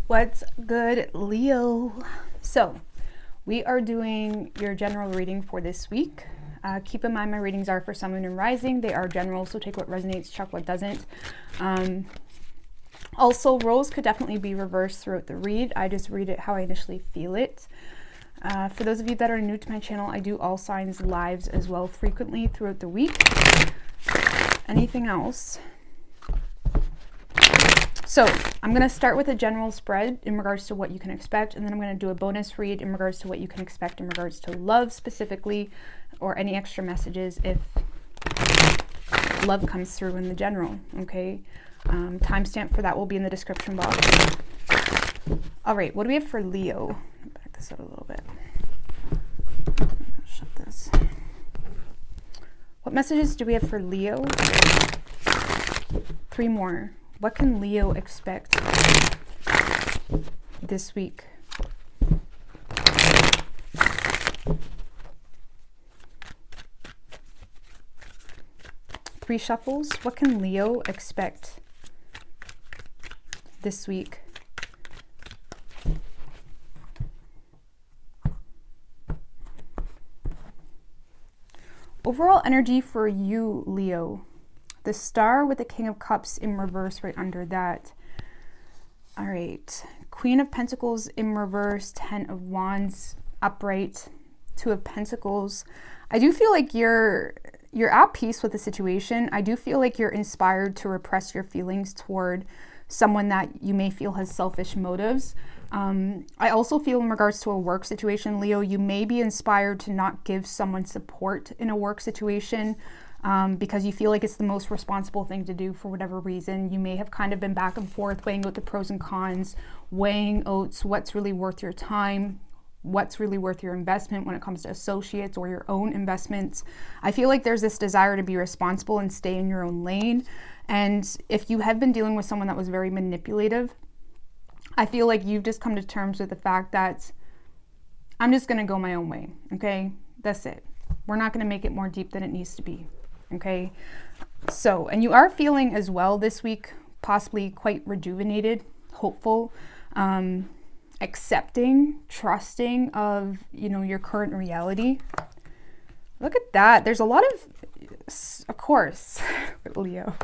What's good, Leo? So, we are doing your general reading for this week. Keep in mind my readings are for Sun, Moon, and Rising. They are general, so take what resonates, chuck what doesn't. Also, roles could definitely be reversed throughout the read. I just read it how I initially feel it. For those of you that are new to my channel, I do all signs lives as well frequently throughout the week. Anything else? So I'm going to start with a general spread in regards to what you can expect, and then I'm going to do a bonus read in regards to what you can expect in regards to love specifically, or any extra messages if love comes through in the general, okay? Timestamp for that will be in the description box. All right, what do we have for Leo? Back this out a little bit. Shut this. What messages do we have for Leo? 3 more. What can Leo expect this week? Three shuffles. What can Leo expect this week? Overall energy for you, Leo. The Star with the King of Cups in reverse right under that. All right. Queen of Pentacles in reverse, 10 of Wands upright, 2 of Pentacles. I do feel like you're at peace with the situation. I do feel like you're inspired to repress your feelings toward someone that you may feel has selfish motives. I also feel in regards to a work situation, Leo, you may be inspired to not give someone support in a work situation. Because you feel like it's the most responsible thing to do for whatever reason. You may have kind of been back and forth weighing out the pros and cons, weighing out what's really worth your time, what's really worth your investment when it comes to associates or your own investments. I feel like there's this desire to be responsible and stay in your own lane. And if you have been dealing with someone that was very manipulative, I feel like you've just come to terms with the fact that I'm just going to go my own way. Okay, that's it. We're not going to make it more deep than it needs to be. Okay, so, and you are feeling as well this week, possibly quite rejuvenated, hopeful, accepting, trusting of, your current reality. Look at that. There's a lot of course, with Leo,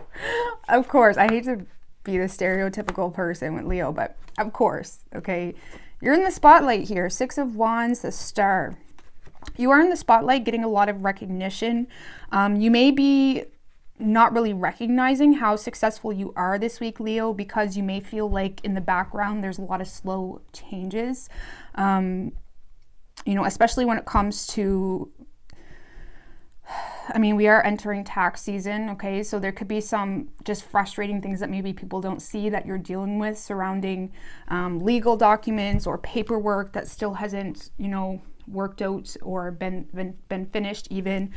of course, I hate to be the stereotypical person with Leo, but of course, okay, you're in the spotlight here. 6 of Wands, the Star. You are in the spotlight, getting a lot of recognition. You may be not really recognizing how successful you are this week, Leo, because you may feel like in the background there's a lot of slow changes. Especially when it comes to, we are entering tax season, okay? So there could be some just frustrating things that maybe people don't see that you're dealing with surrounding legal documents or paperwork that still hasn't, worked out or been finished even.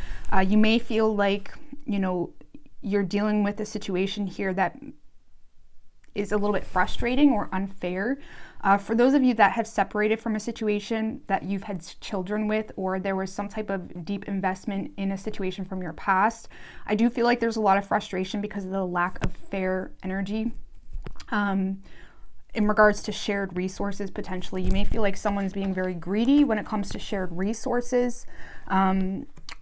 You may feel like, you're dealing with a situation here that is a little bit frustrating or unfair. For those of you that have separated from a situation that you've had children with, or there was some type of deep investment in a situation from your past, I do feel like there's a lot of frustration because of the lack of fair energy. In regards to shared resources, potentially, you may feel like someone's being very greedy when it comes to shared resources.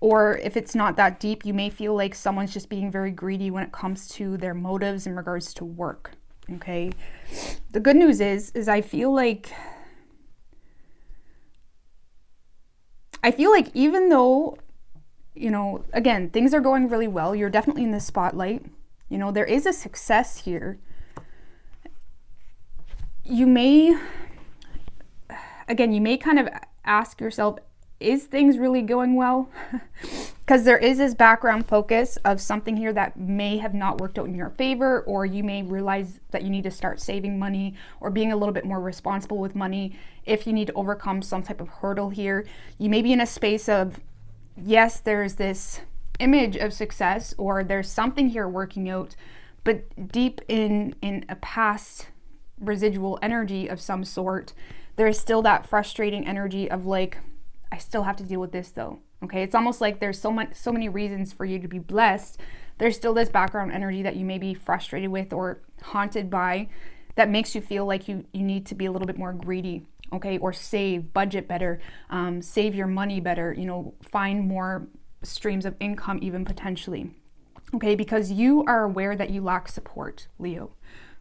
Or if it's not that deep, you may feel like someone's just being very greedy when it comes to their motives in regards to work. Okay. The good news is I feel like even though, again, things are going really well, you're definitely in the spotlight. There is a success here. You may kind of ask yourself, is things really going well? Because there is this background focus of something here that may have not worked out in your favor, or you may realize that you need to start saving money or being a little bit more responsible with money if you need to overcome some type of hurdle here. You may be in a space of, yes, there's this image of success, or there's something here working out, but deep in a past residual energy of some sort, there is still that frustrating energy of like, I still have to deal with this though. Okay, it's almost like there's so many reasons for you to be blessed. There's still this background energy that you may be frustrated with or haunted by, that makes you feel like you need to be a little bit more greedy, okay, or save, budget better, save your money better, you know, find more streams of income even potentially, okay, because you are aware that you lack support, Leo,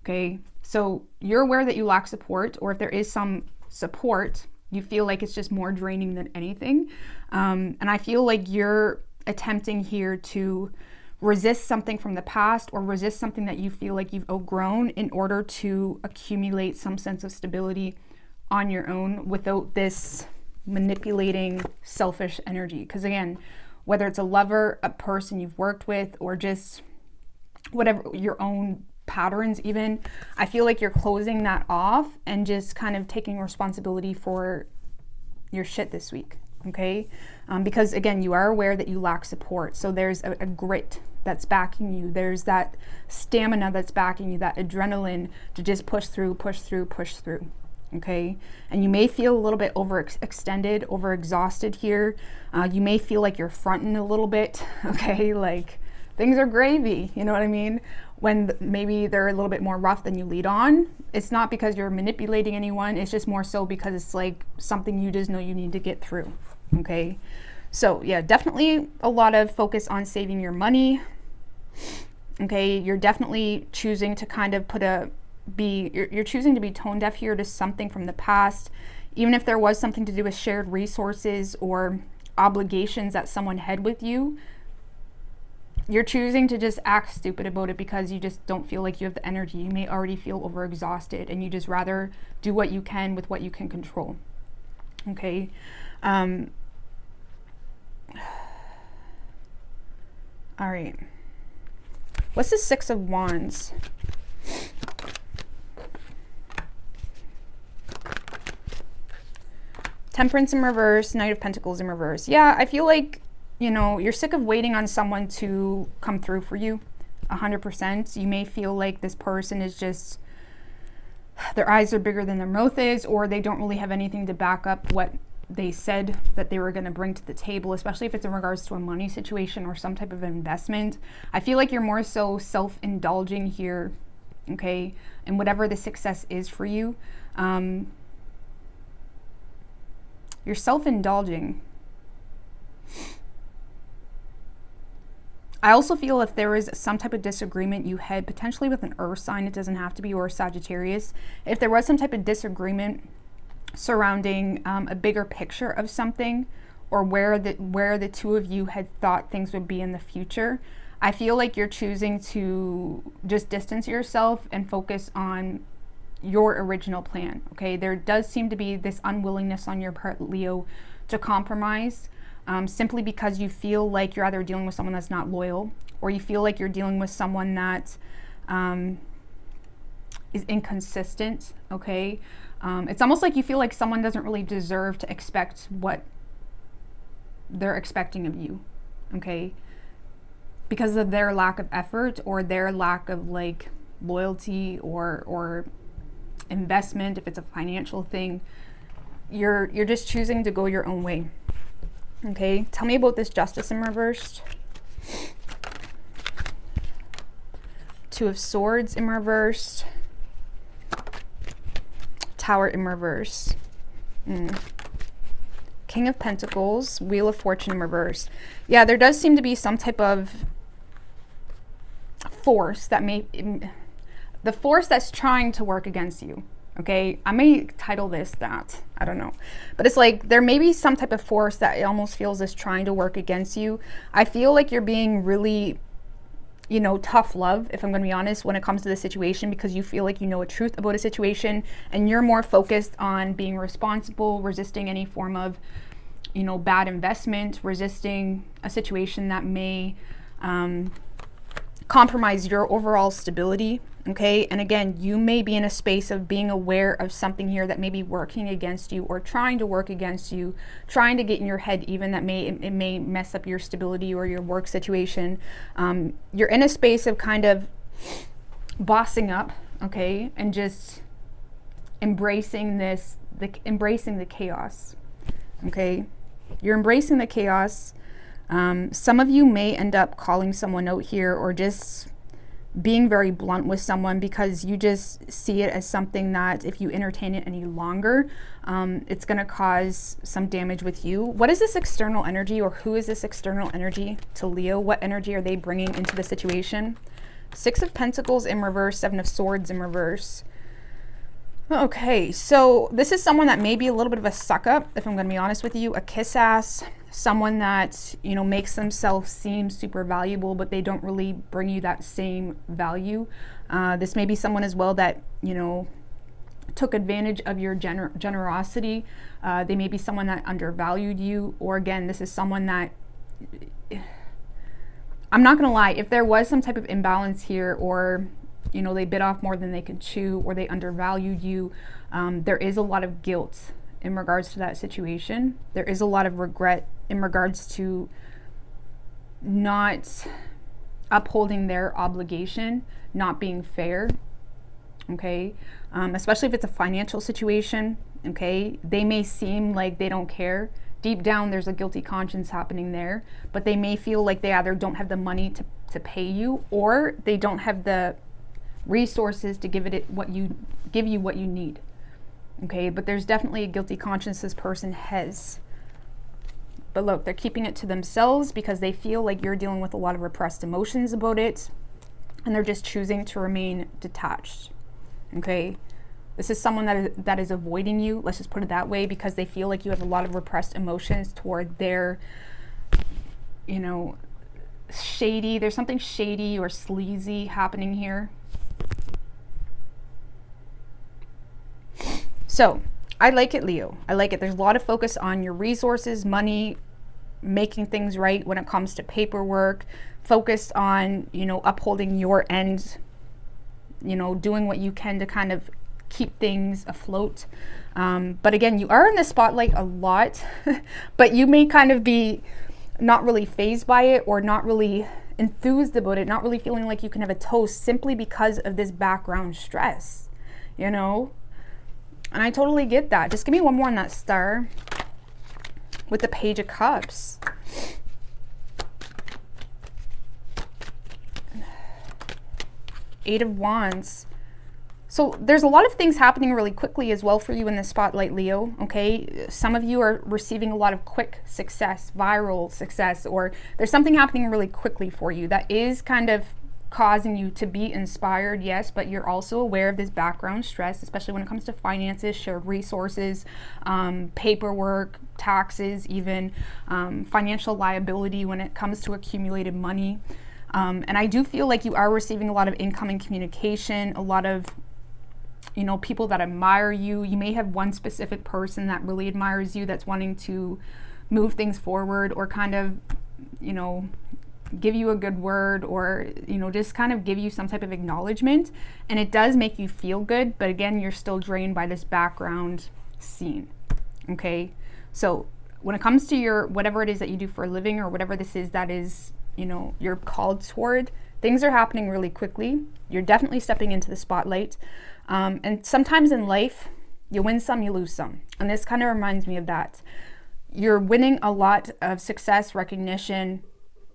okay? So you're aware that you lack support, or if there is some support, you feel like it's just more draining than anything. And I feel like you're attempting here to resist something from the past or resist something that you feel like you've outgrown in order to accumulate some sense of stability on your own without this manipulating, selfish energy. Because again, whether it's a lover, a person you've worked with, or just whatever, your own patterns even, I feel like you're closing that off and just kind of taking responsibility for your shit this week, okay? Because again, you are aware that you lack support. So there's a grit that's backing you. There's that stamina that's backing you, that adrenaline to just push through, okay? And you may feel a little bit overextended, overexhausted here. You may feel like you're fronting a little bit, okay? Like things are gravy, you know what I mean? When maybe they're a little bit more rough than you lead on. It's not because you're manipulating anyone. It's just more so because it's like something you just know you need to get through, okay? So yeah, definitely a lot of focus on saving your money, okay? You're definitely choosing to kind of you're choosing to be tone deaf here to something from the past, even if there was something to do with shared resources or obligations that someone had with you. You're choosing to just act stupid about it because you just don't feel like you have the energy. You may already feel overexhausted and you just rather do what you can with what you can control. Okay. All right. What's the Six of Wands? Temperance in reverse, Knight of Pentacles in reverse. Yeah, I feel like, you know, you're sick of waiting on someone to come through for you 100%. You may feel like this person is just, their eyes are bigger than their mouth is, or they don't really have anything to back up what they said that they were going to bring to the table, especially if it's in regards to a money situation or some type of investment. I feel like you're more so self-indulging here, okay, and whatever the success is for you. You're self-indulging. I also feel if there was some type of disagreement you had potentially with an earth sign, it doesn't have to be, or a Sagittarius. If there was some type of disagreement surrounding a bigger picture of something, or where the two of you had thought things would be in the future, I feel like you're choosing to just distance yourself and focus on your original plan, okay? There does seem to be this unwillingness on your part, Leo, to compromise. Simply because you feel like you're either dealing with someone that's not loyal, or you feel like you're dealing with someone that is inconsistent, okay? It's almost like you feel like someone doesn't really deserve to expect what they're expecting of you, okay? Because of their lack of effort or their lack of like loyalty or investment, if it's a financial thing, you're just choosing to go your own way. Okay, tell me about this Justice in reverse. Two of Swords in reverse. Tower in reverse. King of Pentacles, Wheel of Fortune in reverse. Yeah, there does seem to be some type of force that the force that's trying to work against you. Okay, I may title this that, I don't know. But it's like there may be some type of force that it almost feels is trying to work against you. I feel like you're being really, you know, tough love, if I'm going to be honest, when it comes to the situation, because you feel like you know a truth about a situation and you're more focused on being responsible, resisting any form of, you know, bad investment, resisting a situation that may compromise your overall stability. Okay, and again, you may be in a space of being aware of something here that may be working against you or trying to work against you, trying to get in your head even that it may mess up your stability or your work situation. You're in a space of kind of bossing up, okay, and just embracing the chaos, okay? You're embracing the chaos. Some of you may end up calling someone out here or just being very blunt with someone because you just see it as something that if you entertain it any longer, it's going to cause some damage with you. What is this external energy, or who is this external energy to Leo? What energy are they bringing into the situation? 6 of Pentacles in reverse, 7 of Swords in reverse. Okay, so this is someone that may be a little bit of a suck up, if I'm going to be honest with you, a kiss ass, someone that, you know, makes themselves seem super valuable, but they don't really bring you that same value. This may be someone as well that, you know, took advantage of your generosity. They may be someone that undervalued you, or again, this is someone that, I'm not going to lie, if there was some type of imbalance here, or you know, they bit off more than they could chew, or they undervalued you, there is a lot of guilt in regards to that situation. There is a lot of regret in regards to not upholding their obligation, not being fair, okay? Especially if it's a financial situation, okay? They may seem like they don't care. Deep down, there's a guilty conscience happening there, but they may feel like they either don't have the money to pay you, or they don't have the resources to give you what you need. Okay, but there's definitely a guilty conscience this person has. But look, they're keeping it to themselves because they feel like you're dealing with a lot of repressed emotions about it, and they're just choosing to remain detached. Okay, this is someone that is avoiding you, let's just put it that way, because they feel like you have a lot of repressed emotions toward their, you know, shady, there's something shady or sleazy happening here. So I like it, Leo. I like it. There's a lot of focus on your resources, money, making things right when it comes to paperwork, focused on, you know, upholding your end, you know, doing what you can to kind of keep things afloat. But again, you are in the spotlight a lot, but you may kind of be not really fazed by it, or not really enthused about it, not really feeling like you can have a toast simply because of this background stress, you know? And I totally get that. Just give me one more on that star with the Page of Cups. Eight of Wands. So there's a lot of things happening really quickly as well for you in the spotlight, Leo, okay? Some of you are receiving a lot of quick success, viral success, or there's something happening really quickly for you that is kind of causing you to be inspired, yes, but you're also aware of this background stress, especially when it comes to finances, shared resources, paperwork, taxes, even financial liability when it comes to accumulated money. And I do feel like you are receiving a lot of incoming communication, a lot of, you know, people that admire you. You may have one specific person that really admires you, that's wanting to move things forward, or kind of, you know, give you a good word, or, you know, just kind of give you some type of acknowledgement. And it does make you feel good, but again, you're still drained by this background scene. Okay, so when it comes to your whatever it is that you do for a living, or whatever this is that is, you know, you're called toward, things are happening really quickly. You're definitely stepping into the spotlight, and sometimes in life you win some, you lose some, and this kind of reminds me of that. You're winning a lot of success, recognition,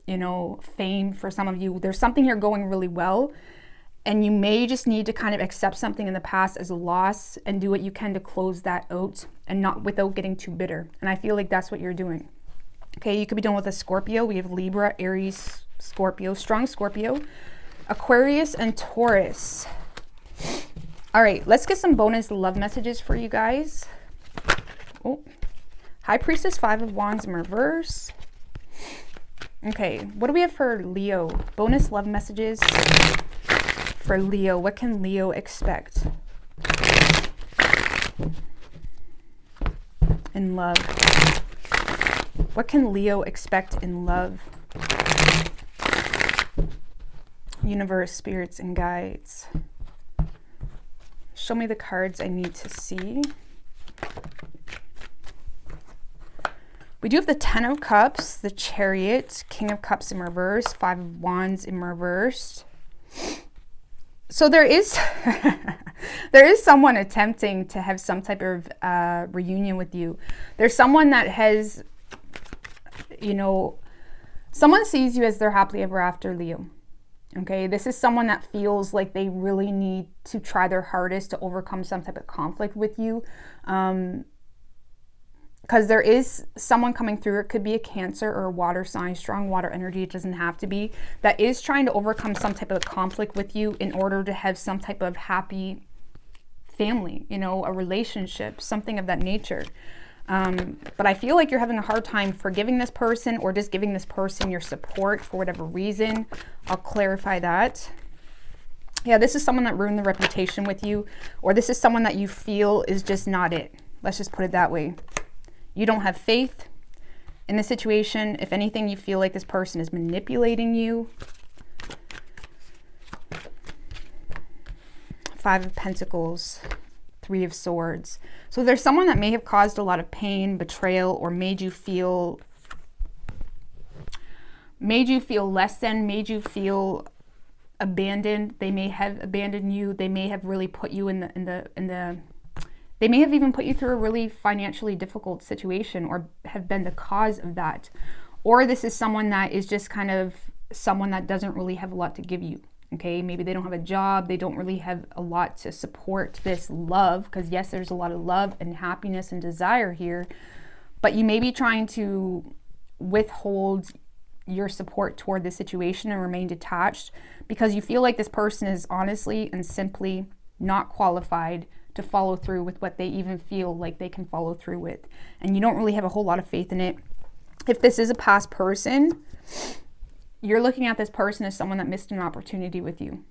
you know, fame for some of you. There's something here going really well, and you may just need to kind of accept something in the past as a loss and do what you can to close that out, and not without getting too bitter. And I feel like that's what you're doing. Okay, you could be dealing with a Scorpio. We have Libra, Aries, Scorpio, strong Scorpio, Aquarius, and Taurus. All right, let's get some bonus love messages for you guys. Oh, High Priestess, 5 of Wands in reverse. Okay, what do we have for Leo? Bonus love messages for Leo. What can Leo expect in love? What can Leo expect in love? Universe, spirits, and guides. Show me the cards I need to see. We do have the 10 of Cups, the Chariot, King of Cups in reverse, 5 of Wands in reverse. So there is there is someone attempting to have some type of reunion with you. There's someone that has, you know, someone sees you as their happily ever after, Leo. Okay, this is someone that feels like they really need to try their hardest to overcome some type of conflict with you. Because there is someone coming through, it could be a Cancer or a water sign, strong water energy, it doesn't have to be, that is trying to overcome some type of conflict with you in order to have some type of happy family, you know, a relationship, something of that nature. But I feel like you're having a hard time forgiving this person or just giving this person your support for whatever reason. I'll clarify that. Yeah, this is someone that ruined the reputation with you, or this is someone that you feel is just not it. Let's just put it that way. You don't have faith in the situation. If anything, you feel like this person is manipulating you. 5 of Pentacles, 3 of Swords. So there's someone that may have caused a lot of pain, betrayal, or made you feel less than, made you feel abandoned. They may have abandoned you. They may have really put you they may have even put you through a really financially difficult situation or have been the cause of that. Or this is someone that is just kind of someone that doesn't really have a lot to give you. Okay, maybe they don't have a job. They don't really have a lot to support this love, because yes, there's a lot of love and happiness and desire here, but you may be trying to withhold your support toward the situation and remain detached because you feel like this person is honestly and simply not qualified to follow through with what they even feel like they can follow through with. And you don't really have a whole lot of faith in it. If this is a past person, you're looking at this person as someone that missed an opportunity with you,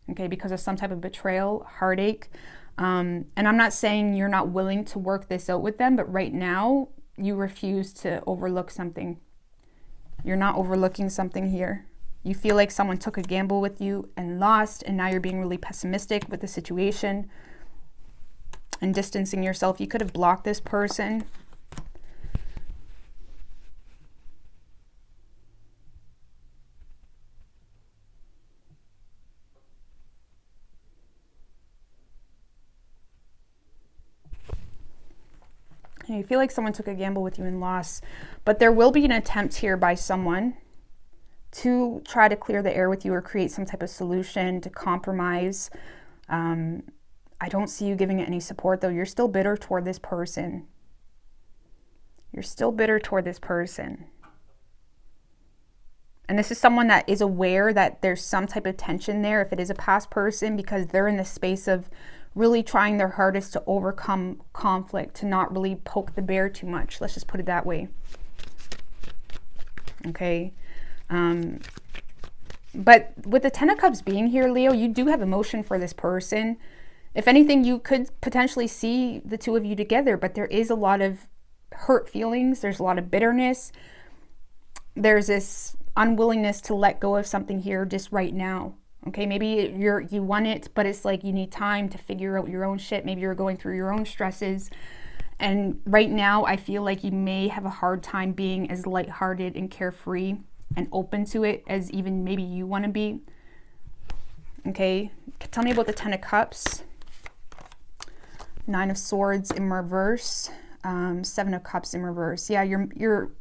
okay, because of some type of betrayal, heartache. And I'm not saying you're not willing to work this out with them, but right now you refuse to overlook something. You're not overlooking something here. You feel like someone took a gamble with you and lost, and now you're being really pessimistic with the situation and distancing yourself. You could have blocked this person. You feel like someone took a gamble with you and lost, but there will be an attempt here by someone to try to clear the air with you or create some type of solution to compromise. I don't see you giving it any support though. You're still bitter toward this person. You're still bitter toward this person. And this is someone that is aware that there's some type of tension there if it is a past person, because they're in the space of really trying their hardest to overcome conflict, to not really poke the bear too much. Let's just put it that way. Okay. But with the 10 of Cups being here, Leo, you do have emotion for this person. If anything, you could potentially see the two of you together, but there is a lot of hurt feelings. There's a lot of bitterness. There's this unwillingness to let go of something here just right now. Okay, maybe you want it, but it's like you need time to figure out your own shit. Maybe you're going through your own stresses. And right now, I feel like you may have a hard time being as lighthearted and carefree and open to it as even maybe you want to be. Okay, tell me about the 10 of Cups. 9 of Swords in reverse. 7 of Cups in reverse. Yeah, you're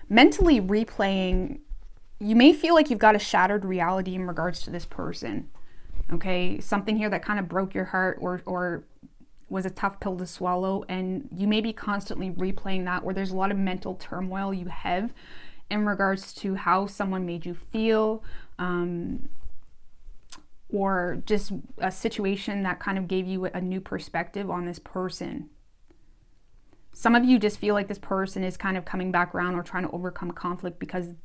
mentally replaying. You may feel like you've got a shattered reality in regards to this person. Okay, something here that kind of broke your heart or was a tough pill to swallow, and you may be constantly replaying that, where there's a lot of mental turmoil you have in regards to how someone made you feel, or just a situation that kind of gave you a new perspective on this person. Some of you just feel like this person is kind of coming back around or trying to overcome conflict because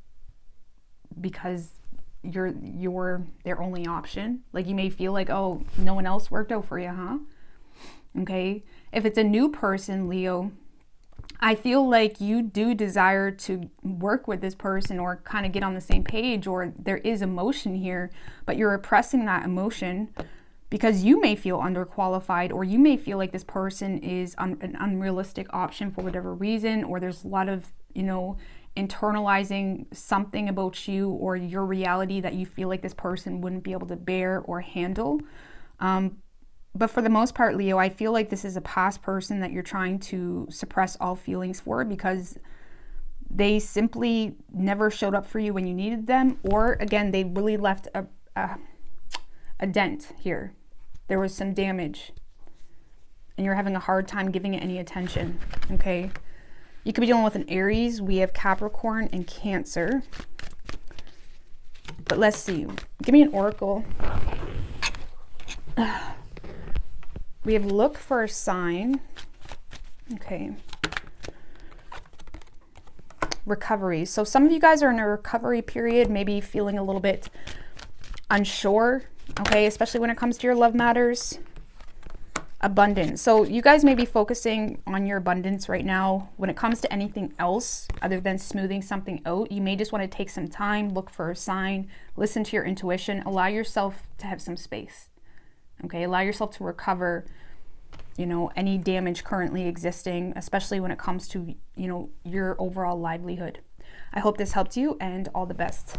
you're their only option. Like you may feel like, oh, no one else worked out for you, huh? Okay. If it's a new person, Leo, I feel like you do desire to work with this person or kind of get on the same page, or there is emotion here, but you're repressing that emotion because you may feel underqualified, or you may feel like this person is an unrealistic option for whatever reason, or there's a lot of, internalizing something about you or your reality that you feel like this person wouldn't be able to bear or handle. But for the most part, Leo, I feel like this is a past person that you're trying to suppress all feelings for, because they simply never showed up for you when you needed them, or again, they really left a dent here. There was some damage and you're having a hard time giving it any attention, okay? You could be dealing with an Aries. We have Capricorn and Cancer. But let's see. Give me an oracle. We have look for a sign. Okay. Recovery. So some of you guys are in a recovery period, maybe feeling a little bit unsure, okay, especially when it comes to your love matters. Abundance. So you guys may be focusing on your abundance right now. When it comes to anything else other than smoothing something out, you may just want to take some time, look for a sign, listen to your intuition, allow yourself to have some space. Okay, allow yourself to recover, you know, any damage currently existing, especially when it comes to, you know, your overall livelihood. I hope this helped you, and all the best.